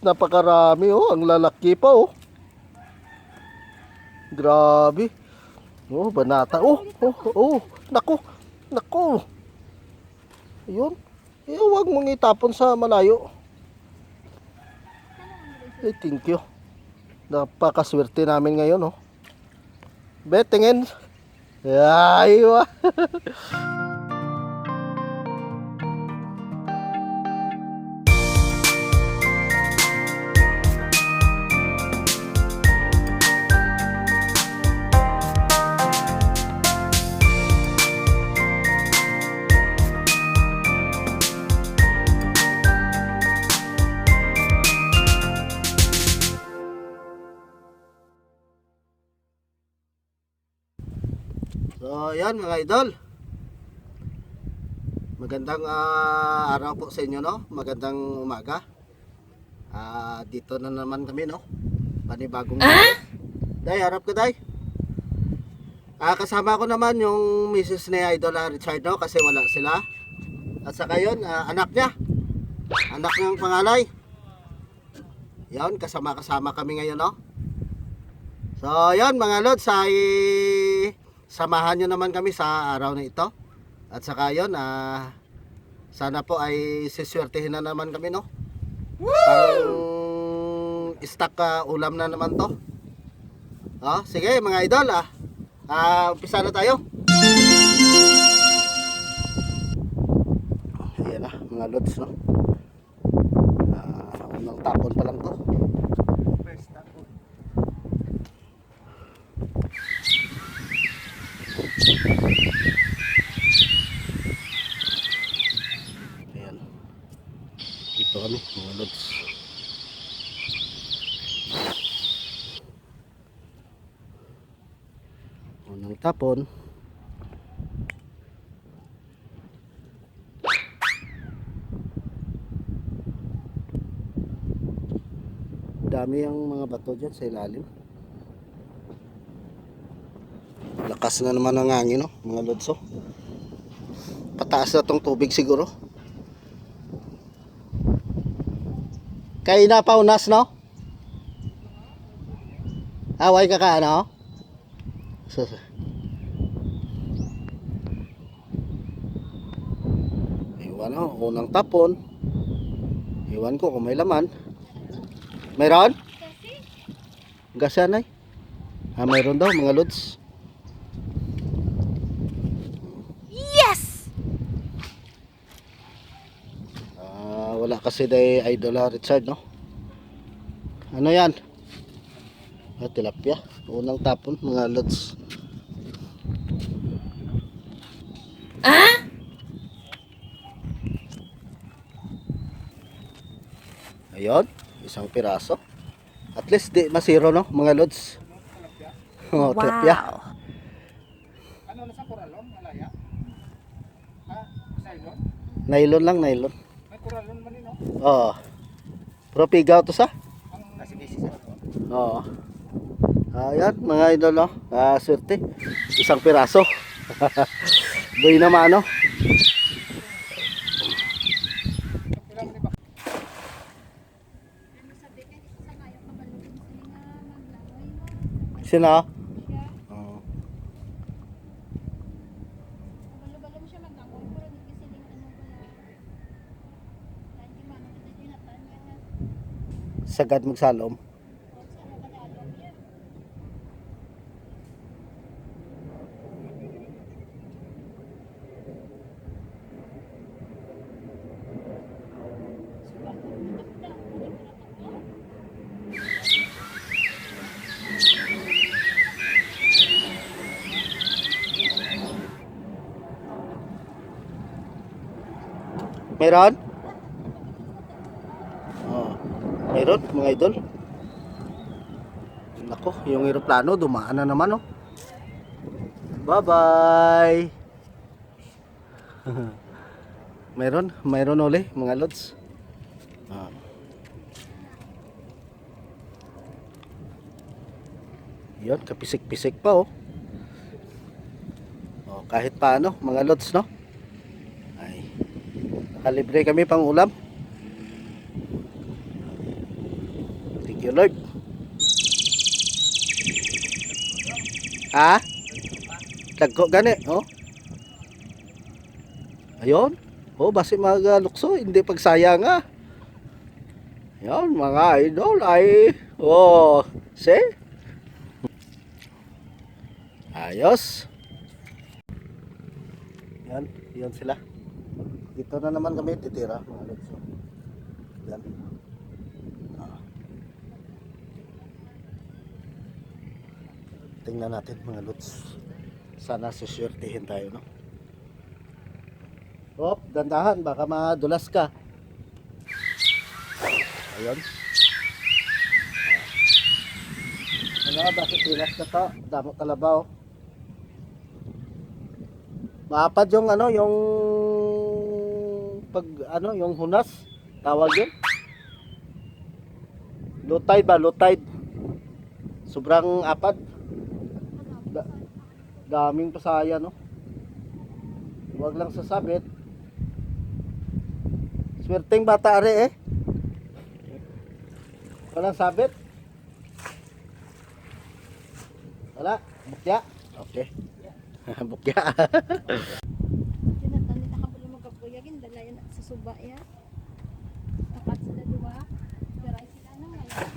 Napakarami oh, ang lalaki pa oh. Grabe. Oh, banata. Naku. Naku. Ayun. Eh, huwag mong itapon sa malayo. Eh, thank you. Napakaswerte namin ngayon oh. Betingin. Ay, wah. So, ayan mga idol. Magandang araw po sa inyo no. Magandang umaga. Dito na naman kami no. Panibagong Day, harap ka day. Kasama ko naman yung Mrs. ni Idol Richard no, kasi wala sila. At saka yun, anak niya. Anak ng pangalay. Yan, kasama kami ngayon no. So, yan mga lods, ay samahan nyo naman kami sa araw na ito. At saka yun, sana po ay siswertehin na naman kami no. Pang stock ulam na naman to. Sige mga idol, umpisa na tayo. Ayan na mga lods no. Unang tapon pa lang to. Ayan. Dito kami mga lods. Unang tapon. Dami ang mga bato dyan sa ilalim. Lakas na naman ang hangin no, mga lodso. Pataas na tong tubig siguro. Kaya na paunas no? Away ka ka ano? Iwan no, unang tapon. Iwan ko kung may laman. Mayroon? Gasan ay. Mayroon daw mga lods. Yes! Wala kasi day Idol Richard no. Ano yan? Tilapia. Unang tapon mga lods. Ayun, isang piraso. At least di masiro no mga lods. Tilapia. Ano nasa koralon? Malaya? Nylon? Nylon lang, nylon. May koralon man yun, no? Oo. Pero pigaw to sa? Ang nasi-bisi sa koralon? Oo. Ayan, mga idol, no? Swerte. Isang piraso. Boy naman, no? Sino? Oo. Sagad magsalom. Meron? Meron mga idol. Nako, yung eroplano dumaan na naman oh. Bye-bye. Mayroon uli mga lods. Yun, kapisik-pisik pa oh. Kahit paano mga lods no. Ay, nakalibre kami pang ulam. Thank you, Lord. Ha? Dagko gani, oh. Ayun. Oh, basi magalukso, hindi pagsayang ah. Ayun, mga idol ay oh, see? Ayos. Yan, yan sila. Dito na naman kami titira, mga lutso. Yan. Ah. Tingnan natin mga lots. Sana susurtihin tayo, no? Hop, dandahan, baka madulas ka. Ayun. Ano, bakit dulas na to? Damo kalabaw. Maapad yung ano, yung pag ano, yung hunas, tawag yun. Low tide ba? Low tide. Sobrang apad. Daming pasaya, no? Huwag lang sasabit. Swerteng bata are eh. Walang sabit. Wala. Bukya. Okay. Bukya. Tinatani na kabalo magkapuyagin. Dalayan sa suba ya. Tapat sila dua. Garay sila na ngayon.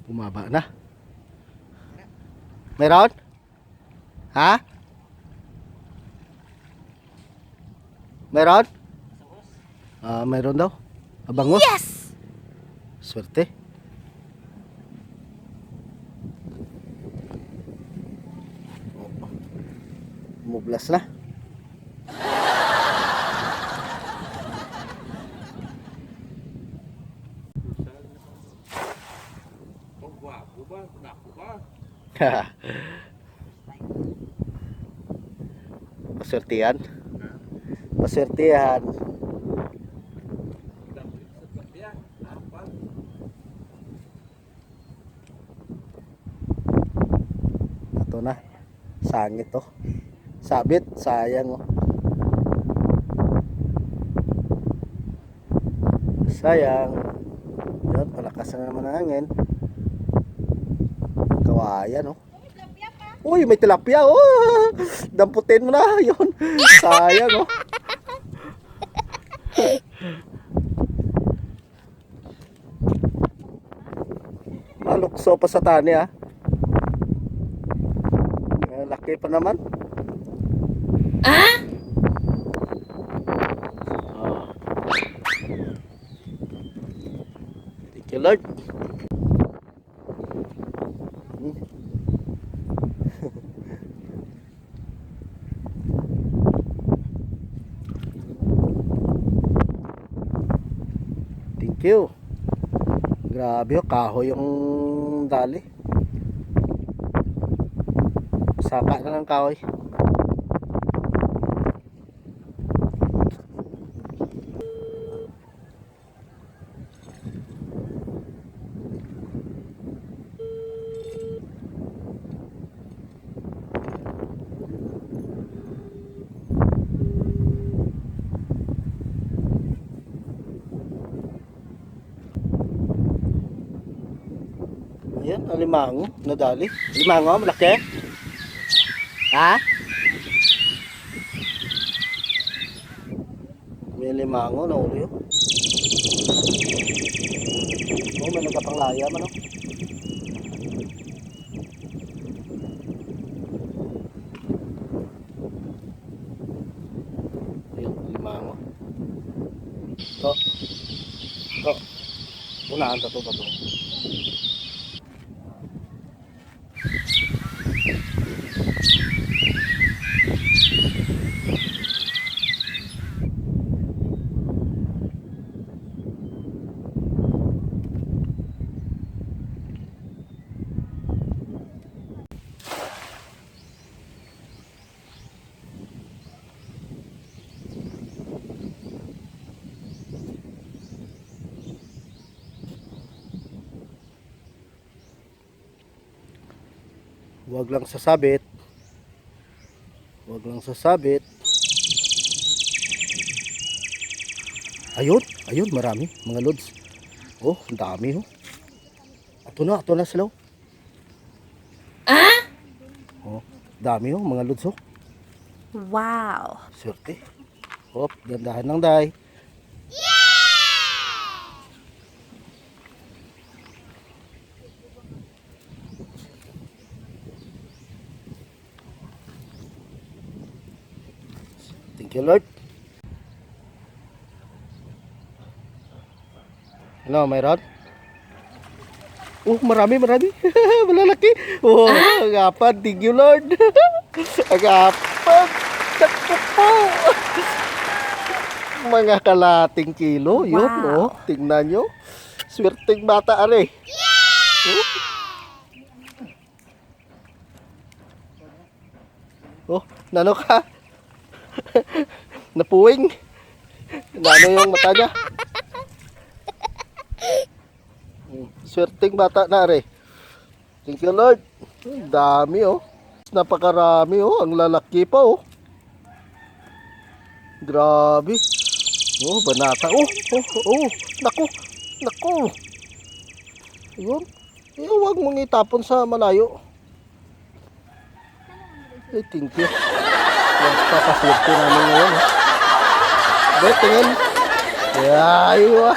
Bumaba na. Meron? Ha? Meron? Ah, meron daw. Abangos? Yes! Swerte. Mublas na. Oh, gwapo ba? Naku ba? Paswertihan. Paswertihan. Ito na. Sangit to. Sabit, sayang oh. Sayang. Yun, palakas na naman ang hangin. Kawayan oh. Uy, may tilapia oh. Damputin mo na. Yun. Sayang oh. Malukso pa sa tani ah. Laki pa naman. Ah? Oh. Thank you, Lord. Thank you. Grabe oh, kahoy yung dali. Saka na ng kahoy. Ayan, alimango, nadali. Alimango, malaki. Ha? May alimango, nahuli yun. Oh, may nagkapanglaya man oh. Ayun, alimango. Ito. Ito. Unahan to ba to? Huwag lang sasabit. Huwag lang sasabit. Ayun, ayun, marami mga lods. Oh, ang dami oh. Ato na sila. Oh, dami oh mga lods oh. Wow. Swerte. Hop, dandahan lang day. Thank you Lord. Ano, mayroon? Oh, marami. Malalaki. Oh, agapan. Thank you, Lord. Agapan. Naku po. Mga kalating kilo. Yun, oh. Tingnan nyo. Swerteng bata, are. Oh, nano ka? Napuwing. Nano yung mata niya? Swerteng bata na are. Thank you Lord. Ang dami oh. Napakarami oh. Ang lalaki pa oh. Grabe. Oh, banata. Oh. Naku. Yun. Huwag mong itapon sa malayo. Thank you. Papaswerte namin ngayon. Ba't tingin? Aywa.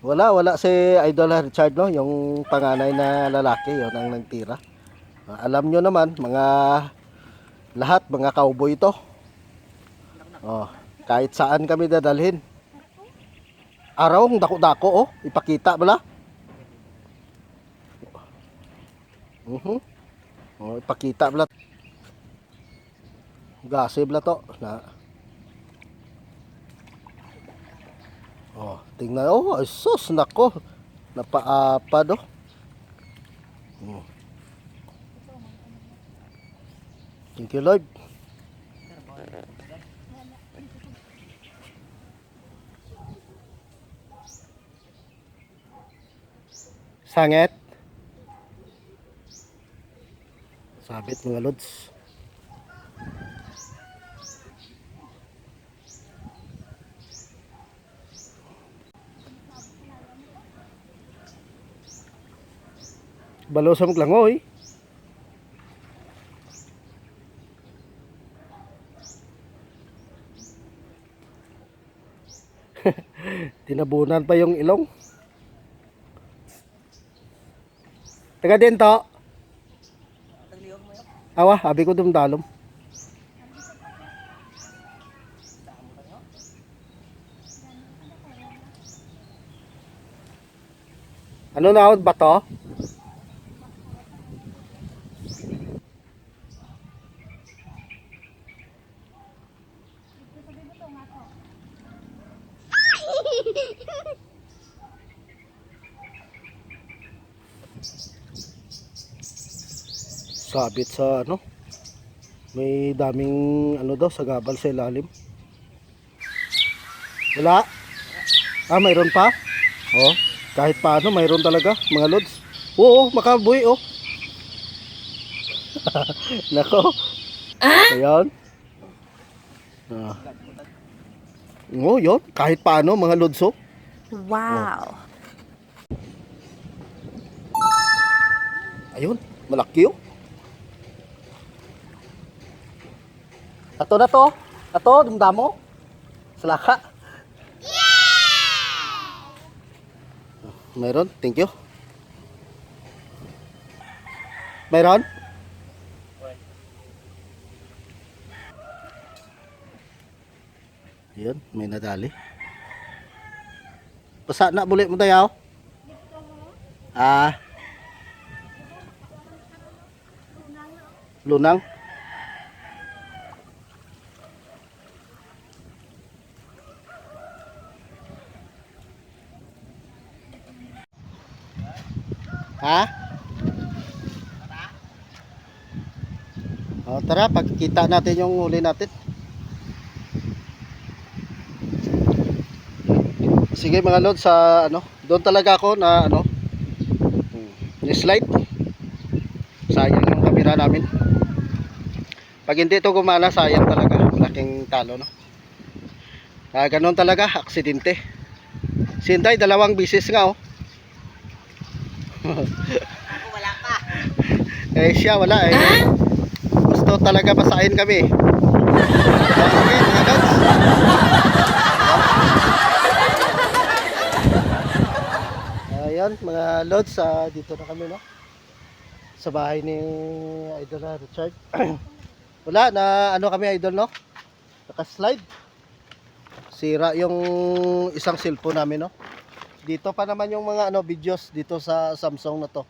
Wala si Idol Richard no, yung panganay na lalaki, yon ang nagtira. Alam nyo naman, lahat mga cowboy ito. Oh, kahit saan kami dadalhin. Araw ng dako-dako oh, ipakita bala. Oh, ipakita bala. Gase bala to na. Oh, tingnan oh, sus nako. Napaapad oh. Thank you Lord. Sangit. Sabit mga lods. Balusam langgoy. Tinabunan pa yung ilong. Taga din to. Awa, abi ko dumdalom. Ano na ba to? Sabit sa ano, may daming ano daw sa gabal sa ilalim. Wala? Mayroon pa? Oh, kahit paano mayroon talaga mga lods. Oo, makabuhi oh. Nako. Ayan. Oh, yun, kahit paano mga lods oh. Wow. Ayun, malaki oh. Ato na to. Ato, dumdamo. Salaka. Mayroon, thank you. Mayroon? Yun, may nadali. Pasa na bulit mo tayo. Lunang. Oh, tara, pagkita natin yung huli natin. Sige mga lord, sa ano, doon talaga ako na ano. slide. Sayang yung camera namin. Pag hindi ito gumana, sayang talaga. Malaking talo, no? Ganun talaga, aksidente. Si Inday, 2 bisis nga, oh. Wala pa. Eh, siya wala, eh. Gusto talaga masahin kami. Okay, mga lods. Ayan, mga lods, dito na kami, no? Sa bahay ni Idol Richard. Wala, na ano kami, Idol, no? Naka-slide. Sira yung isang cellphone namin, no? Dito pa naman yung mga videos dito sa Samsung na to.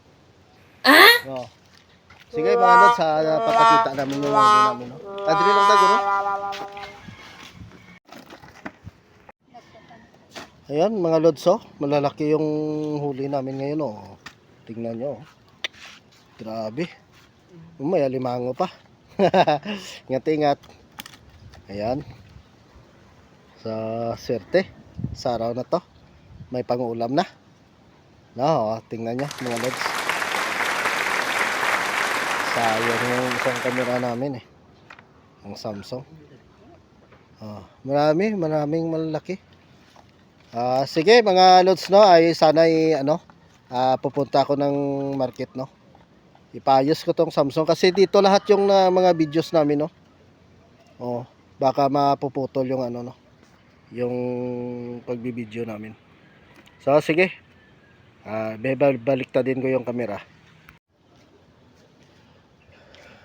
Oh. Sige mga lods, papakita namin yung ano namin, no? Adri lang tago, no? Ayan mga lods, oh. Malalaki yung huli namin ngayon, oh. Tingnan nyo, oh. Grabe. May alimango pa. Ingat-ingat. Ayan. Sa swerte. Sa araw na to. May pang-ulam na. No, tingnan nyo mga lods. Sayang yung isang camera namin, eh. Ang Samsung. Maraming malalaki. Sige mga lods, no, ay sana pupunta ako ng market, no. Ipayos ko tong Samsung kasi dito lahat yung mga videos namin, no. Baka mapuputol yung no, yung pagbibideo namin. So sige. Balik din ko yung camera.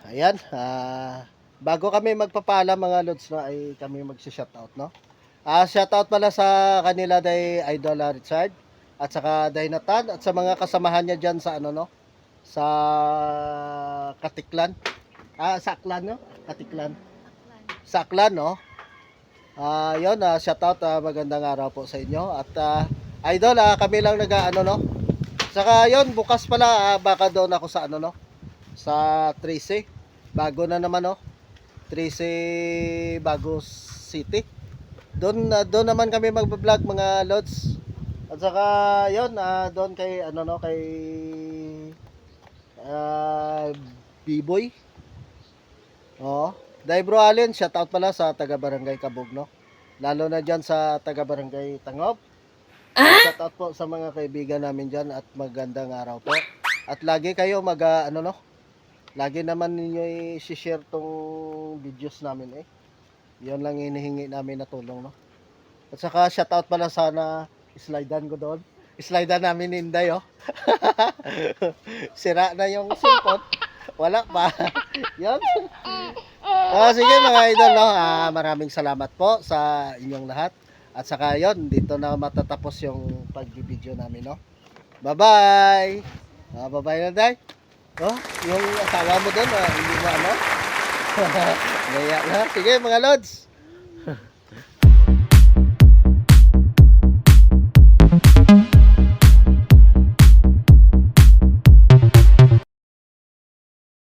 Ayan, bago kami magpapaalam mga lods, no, ay kami magsi-shoutout, no. Shoutout pala sa kanila day Idol Richard at saka day Nathan at sa mga kasamahan niya diyan sa no, sa Katiklan. Saklan, no? Katiklan. Saklan, no? Yun, shoutout, magandang araw po sa inyo. At Idol, kami lang no? Saka yun, bukas pala baka doon ako sa no? Sa 13. Bago na naman, no? 13 Bago City. Doon naman kami magba-vlog mga lods. At saka yun, doon kay kay B-Boy. Dai Bro Allen, shoutout pala sa taga Barangay Kabog, no? Lalo na diyan sa taga Barangay Tangob. Shoutout po sa mga kaibigan namin diyan at magandang araw po. At lagi kayo lagi naman ninyo i-share tong videos namin, eh. Yan lang hinihingi namin na tulong, no? At saka shoutout pala sana slidean ko doon. Slidean namin ni Inday, oh. Sira na yung cellphone. Wala pa. Yan. Sige mga idol, no? Maraming salamat po sa inyong lahat. At saka yon, dito na matatapos yung pagbibideo namin, no? Bye-bye. Bye-bye na, Day. Yung asawa mo doon, hindi mo Gaya na. Sige mga lods.